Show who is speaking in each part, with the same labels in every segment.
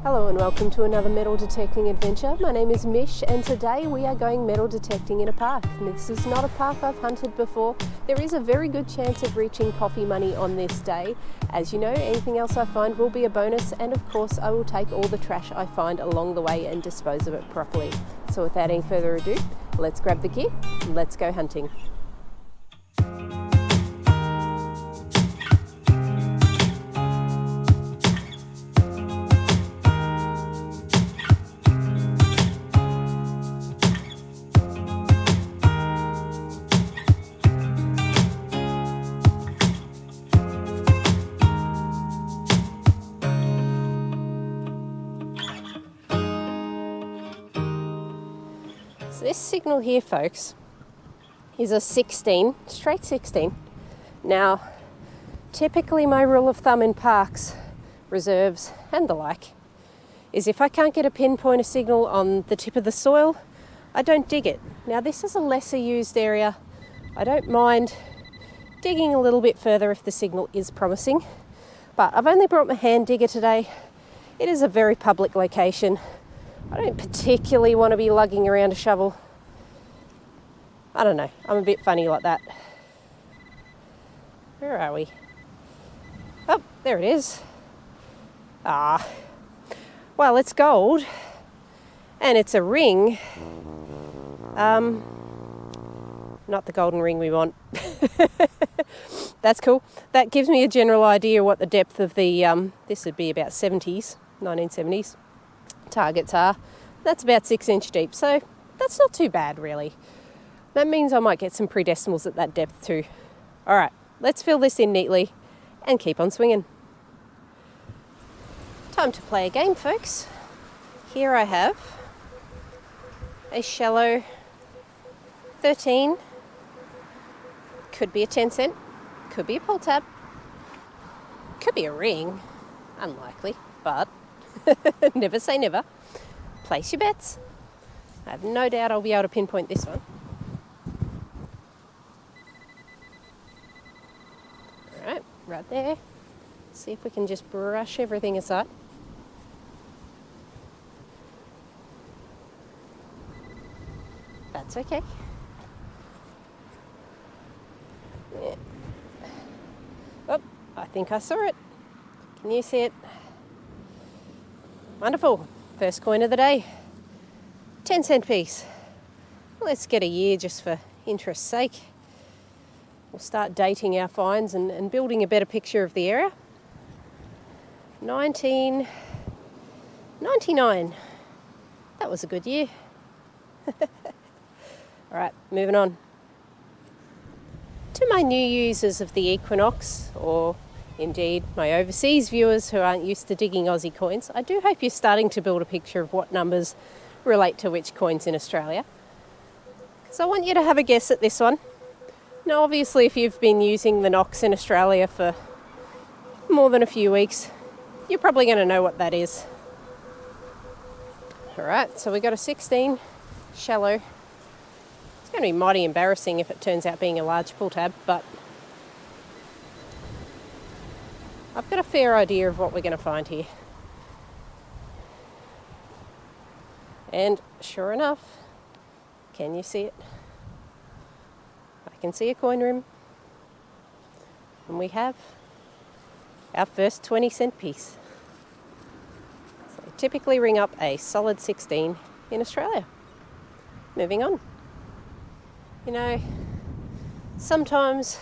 Speaker 1: Hello and welcome to another metal detecting adventure. My name is Mish and today we are going metal detecting in a park. This is not a park I've hunted before. There is a very good chance of reaching coffee money on this day. As you know, anything else I find will be a bonus, and of course I will take all the trash I find along the way and dispose of it properly. So without any further ado, let's grab the gear and let's go hunting. So this signal here, folks, is a 16, straight 16. Now, typically my rule of thumb in parks, reserves and the like, is if I can't get a pinpointer signal on the tip of the soil, I don't dig it. Now this is a lesser used area. I don't mind digging a little bit further if the signal is promising, but I've only brought my hand digger today. It is a very public location. I don't particularly want to be lugging around a shovel. I don't know, I'm a bit funny like that. Where are we? Oh, there it is. Ah, well, it's gold and it's a ring. Not the golden ring we want. That's cool. That gives me a general idea what the depth of the, this would be about 1970s. Targets are. That's about 6 inch deep, so that's not too bad really. That means I might get some pre-decimals at that depth too. Alright, let's fill this in neatly and keep on swinging. Time to play a game, folks. Here I have a shallow 13, could be a 10 cent, could be a pull tab, could be a ring, unlikely, but never say never. Place your bets. I have no doubt I'll be able to pinpoint this one. Alright, right there. See if we can just brush everything aside. That's okay. Yeah. Oh, I think I saw it. Can you see it? Wonderful. First coin of the day. 10 cent piece. Let's get a year just for interest's sake. We'll start dating our finds and building a better picture of the area. 1999. That was a good year. Alright, moving on. To my new users of the Equinox, or indeed my overseas viewers who aren't used to digging Aussie coins, I do hope you're starting to build a picture of what numbers relate to which coins in Australia. So I want you to have a guess at this one. Now obviously if you've been using the Nox in Australia for more than a few weeks, you're probably going to know what that is. Alright, so we got a 16, shallow. It's going to be mighty embarrassing if it turns out being a large pull tab, but I've got a fair idea of what we're going to find here. And sure enough, can you see it? I can see a coin rim. And we have our first 20 cent piece. So they typically ring up a solid 16 in Australia. Moving on. You know, sometimes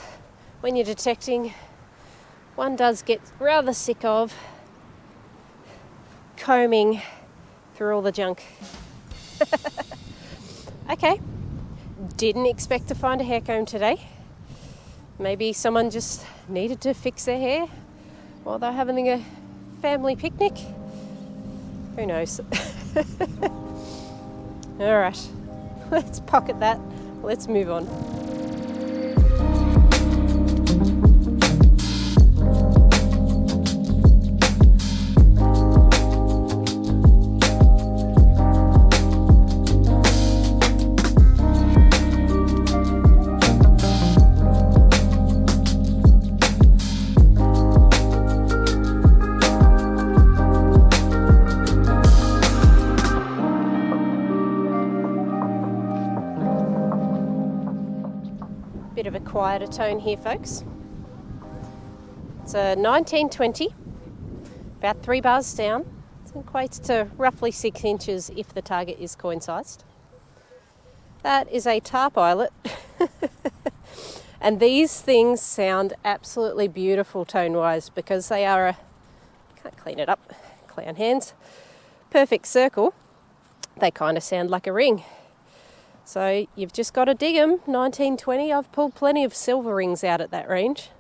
Speaker 1: when you're detecting, one does get rather sick of combing through all the junk. Okay, didn't expect to find a hair comb today. Maybe someone just needed to fix their hair while they're having a family picnic. Who knows? Alright, let's pocket that. Let's move on. quieter tone here, folks. It's a 1920, about 3 bars down. It equates to roughly 6 inches if the target is coin sized. That is a Tarp eyelet. And these things sound absolutely beautiful tone-wise because they are a, can't clean it up, clown hands, perfect circle. They kind of sound like a ring. So you've just got to dig them. 1920, I've pulled plenty of silver rings out at that range.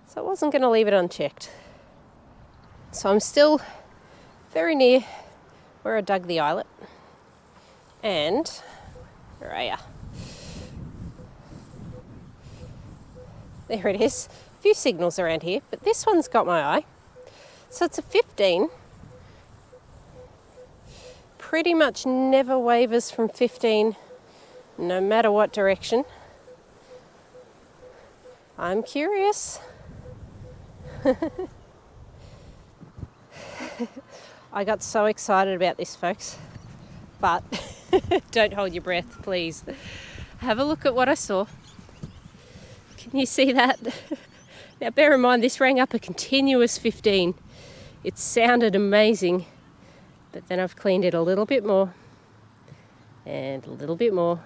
Speaker 1: So I wasn't going to leave it unchecked. So I'm still very near where I dug the eyelet. And, where are ya? There it is. A few signals around here, but this one's got my eye. So it's a 15. Pretty much never wavers from 15, no matter what direction. I'm curious. I got so excited about this, folks. But don't hold your breath, please. Have a look at what I saw. Can you see that? Now bear in mind, this rang up a continuous 15. It sounded amazing, but then I've cleaned it a little bit more and a little bit more.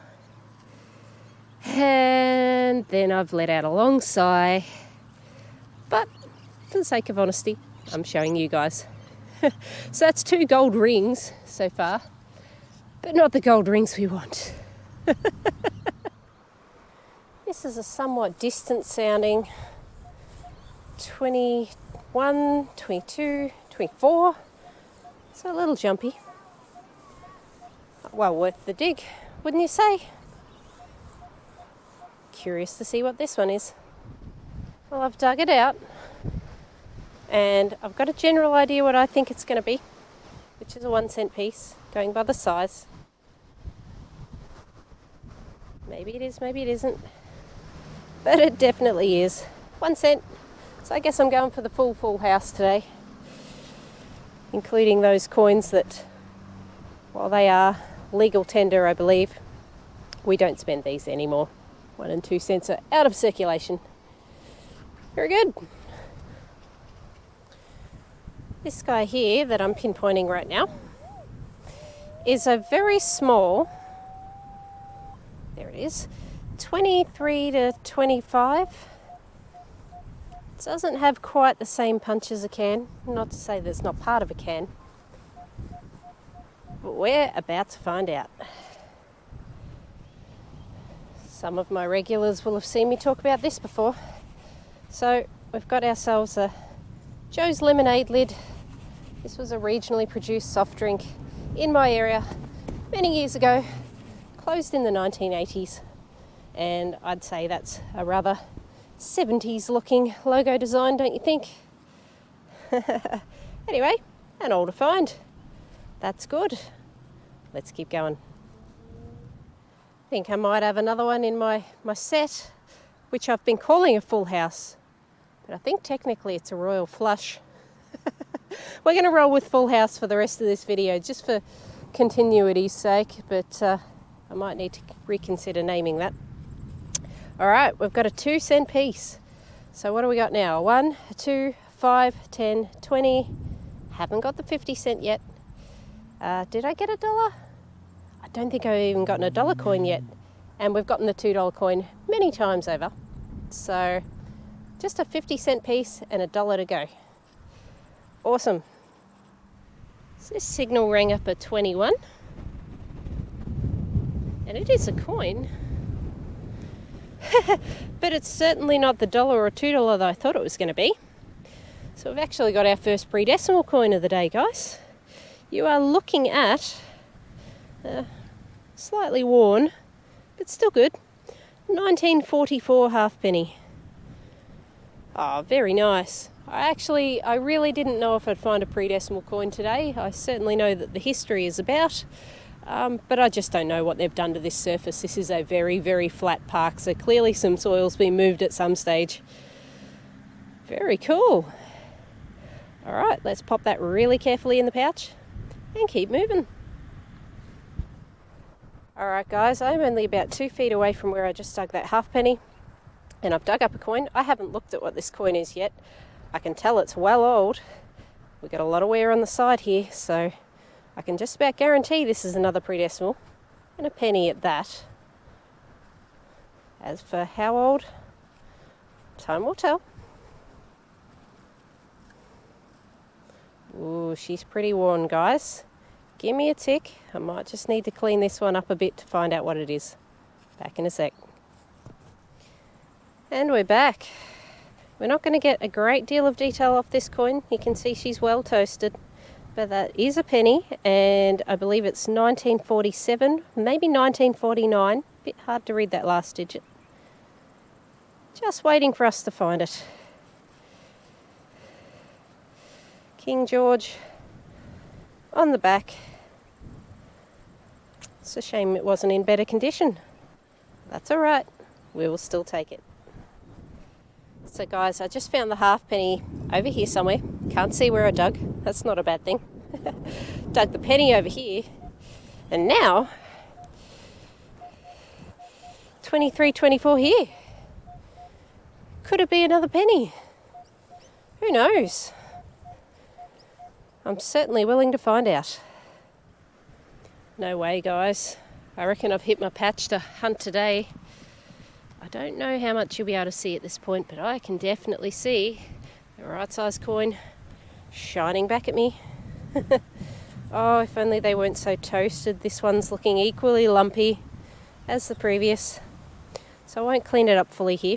Speaker 1: And then I've let out a long sigh. But for the sake of honesty, I'm showing you guys. So that's 2 gold rings so far, but not the gold rings we want. This is a somewhat distant sounding 21, 22, 24. So a little jumpy. Well worth the dig, wouldn't you say? Curious to see what this one is. Well, I've dug it out and I've got a general idea what I think it's going to be, which is a 1 cent piece, going by the size. Maybe it is, maybe it isn't. But it definitely is. 1 cent. So I guess I'm going for the full house today, including those coins that, while they are legal tender, I believe, we don't spend these anymore. 1 and 2 cents are out of circulation. Very good. This guy here that I'm pinpointing right now is a very small, there it is, 23 to 25. It doesn't have quite the same punch as a can. Not to say there's not part of a can, but we're about to find out. Some of my regulars will have seen me talk about this before. So we've got ourselves a Joe's Lemonade lid. This was a regionally produced soft drink in my area many years ago, closed in the 1980s. And I'd say that's a rather 70s looking logo design, don't you think? Anyway, an older find. That's good. Let's keep going. I think I might have another one in my set, which I've been calling a full house. But I think technically it's a royal flush. We're going to roll with full house for the rest of this video, just for continuity's sake, but I might need to reconsider naming that. Alright, we've got a 2 cent piece. So what do we got now? 1, 2, 5, 10, 20. Haven't got the 50 cent yet. Did I get $1? I don't think I've even gotten $1 coin yet. And we've gotten the $2 coin many times over. So just a 50 cent piece and $1 to go. Awesome. So this signal rang up a 21. And it is a coin. But it's certainly not the $1 or $2 that I thought it was going to be. So we've actually got our first pre-decimal coin of the day, guys. You are looking at slightly worn, but still good, 1944 halfpenny. Oh, very nice. I really didn't know if I'd find a pre-decimal coin today. I certainly know that the history is about, but I just don't know what they've done to this surface. This is a very, very flat park, so clearly some soil's been moved at some stage. Very cool. All right, let's pop that really carefully in the pouch and keep moving. All right, guys, I'm only about 2 feet away from where I just dug that halfpenny. And I've dug up a coin. I haven't looked at what this coin is yet. I can tell it's well old. We've got a lot of wear on the side here, so I can just about guarantee this is another pre-decimal, and a penny at that. As for how old, time will tell. Ooh, she's pretty worn, guys. Give me a tick. I might just need to clean this one up a bit to find out what it is. Back in a sec. And we're back. We're not going to get a great deal of detail off this coin. You can see she's well toasted. But that is a penny, and I believe it's 1947, maybe 1949. Bit hard to read that last digit. Just waiting for us to find it. King George on the back. It's a shame it wasn't in better condition. That's all right. We will still take it. So guys, I just found the halfpenny over here somewhere. Can't see where I dug. That's not a bad thing. Dug the penny over here. And now, 23, 24 here. Could it be another penny? Who knows? I'm certainly willing to find out. No way, guys. I reckon I've hit my patch to hunt today. I don't know how much you'll be able to see at this point, but I can definitely see the right size coin shining back at me. Oh, if only they weren't so toasted. This one's looking equally lumpy as the previous. So I won't clean it up fully here.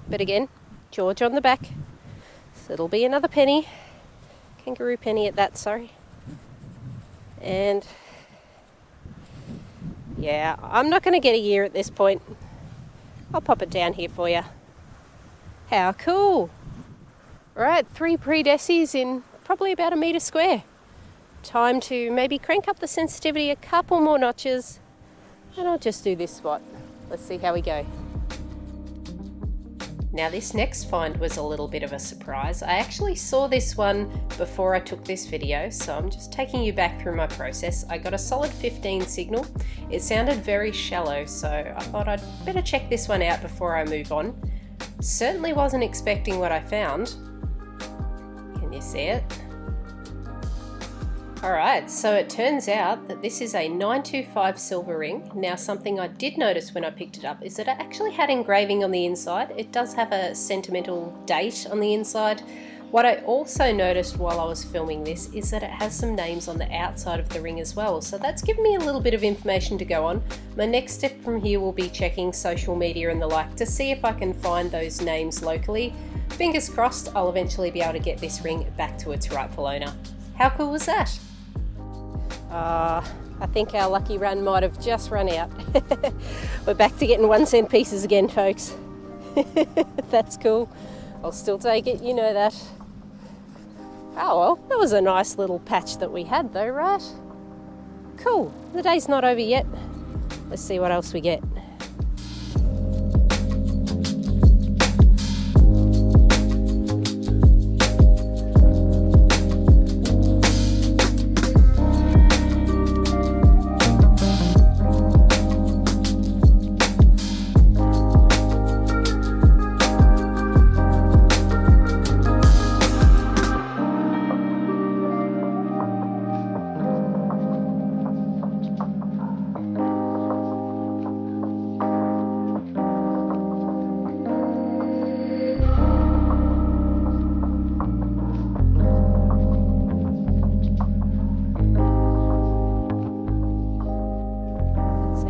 Speaker 1: But again, George on the back. So it'll be another penny. Kangaroo penny at that, sorry. And yeah, I'm not going to get a year at this point. I'll pop it down here for you. How cool. Right, 3 pre-decis in probably about a metre square. Time to maybe crank up the sensitivity a couple more notches, and I'll just do this spot. Let's see how we go. Now this next find was a little bit of a surprise. I actually saw this one before I took this video, so I'm just taking you back through my process. I got a solid 15 signal. It sounded very shallow, so I thought I'd better check this one out before I move on. Certainly wasn't expecting what I found. Can you see it? Alright, so it turns out that this is a 925 silver ring. Now something I did notice when I picked it up is that it actually had engraving on the inside. It does have a sentimental date on the inside. What I also noticed while I was filming this is that it has some names on the outside of the ring as well. So that's given me a little bit of information to go on. My next step from here will be checking social media and the like to see if I can find those names locally. Fingers crossed I'll eventually be able to get this ring back to its rightful owner. How cool was that? I think our lucky run might have just run out. We're back to getting 1 cent pieces again, folks. That's cool. I'll still take it, you know that. Oh well, that was a nice little patch that we had though, right? Cool. The day's not over yet. Let's see what else we get.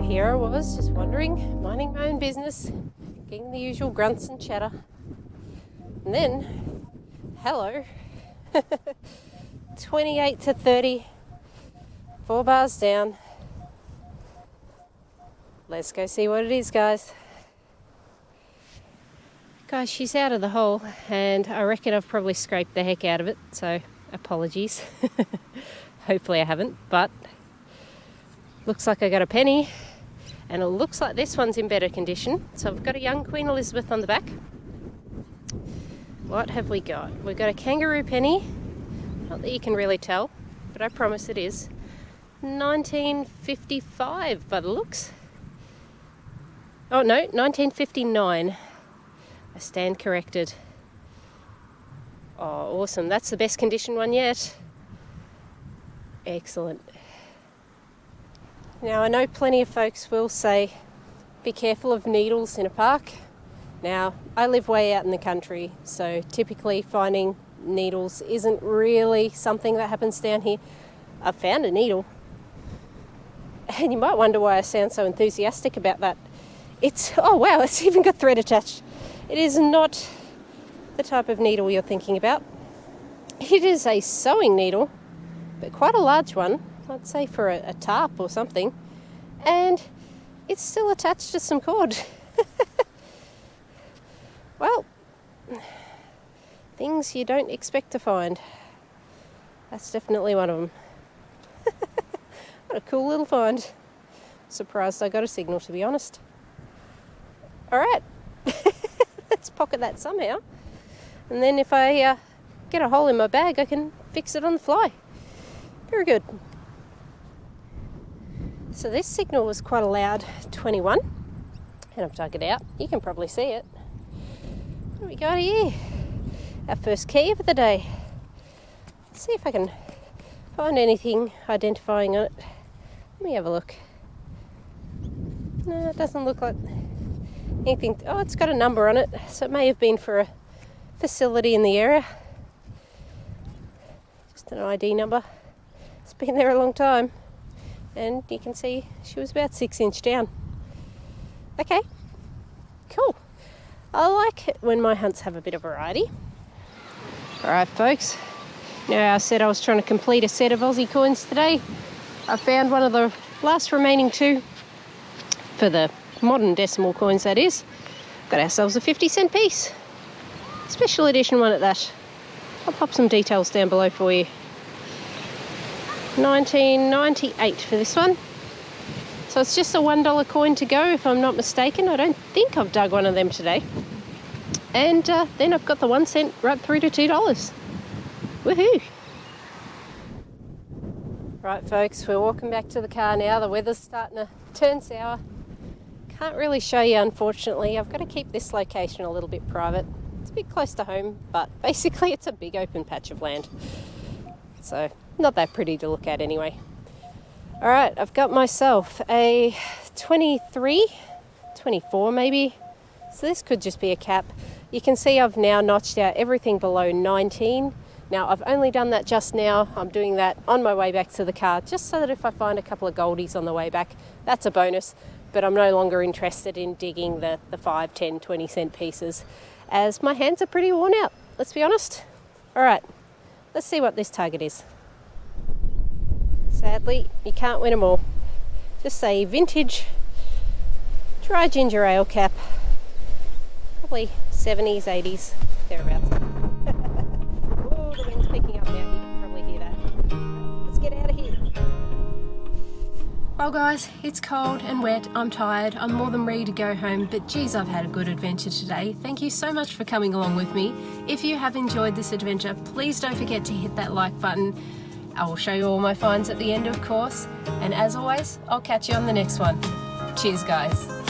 Speaker 1: Here I was, just wandering, minding my own business, getting the usual grunts and chatter. And then, hello, 28 to 30, 4 bars down. Let's go see what it is, guys. Guys, she's out of the hole, and I reckon I've probably scraped the heck out of it, so apologies. Hopefully I haven't, but looks like I got a penny. And it looks like this one's in better condition. So I've got a young Queen Elizabeth on the back. What have we got? We've got a kangaroo penny. Not that you can really tell, but I promise it is. 1955 by the looks. Oh no, 1959. a stand corrected. Oh, awesome. That's the best condition one yet. Excellent. Now, I know plenty of folks will say, be careful of needles in a park. Now, I live way out in the country, so typically finding needles isn't really something that happens down here. I've found a needle, and you might wonder why I sound so enthusiastic about that. Oh wow, it's even got thread attached. It is not the type of needle you're thinking about. It is a sewing needle, but quite a large one, I'd say for a tarp or something, and it's still attached to some cord. Well, things you don't expect to find. That's definitely one of them. What a cool little find. Surprised I got a signal, to be honest. Alright, let's pocket that somehow. And then if I get a hole in my bag, I can fix it on the fly. Very good. So this signal was quite a loud 21. And I've dug it out. You can probably see it. What do we got here? Our first key of the day. Let's see if I can find anything identifying on it. Let me have a look. No, it doesn't look like anything. Oh, it's got a number on it, so it may have been for a facility in the area. Just an ID number. It's been there a long time. And you can see she was about 6 inch down. Okay, cool. I like it when my hunts have a bit of variety. Alright folks, now I said I was trying to complete a set of Aussie coins today. I found one of the last remaining 2 for the modern decimal coins, that is. Got ourselves a 50-cent piece. Special edition one at that. I'll pop some details down below for you. 1998 for this one. So it's just a $1 coin to go, if I'm not mistaken. I don't think I've dug one of them today. And then I've got the 1 cent right through to $2. Woohoo! Right folks, we're walking back to the car now. The weather's starting to turn sour. Can't really show you, unfortunately. I've got to keep this location a little bit private. It's a bit close to home, but basically it's a big open patch of land. So, not that pretty to look at anyway. Alright, I've got myself a 23, 24 maybe. So this could just be a cap. You can see I've now notched out everything below 19. Now, I've only done that just now. I'm doing that on my way back to the car, just so that if I find a couple of goldies on the way back, that's a bonus. But I'm no longer interested in digging the 5, 10, 20 cent pieces, as my hands are pretty worn out, let's be honest. Alright, let's see what this target is. Sadly, you can't win them all. Just a vintage dry ginger ale cap. Probably 70s, 80s, thereabouts. Oh, the wind's picking up now. You can probably hear that. Let's get out of here. Well guys, it's cold and wet, I'm tired, I'm more than ready to go home, but geez, I've had a good adventure today. Thank you so much for coming along with me. If you have enjoyed this adventure, please don't forget to hit that like button. I will show you all my finds at the end, of course, and as always, I'll catch you on the next one. Cheers guys.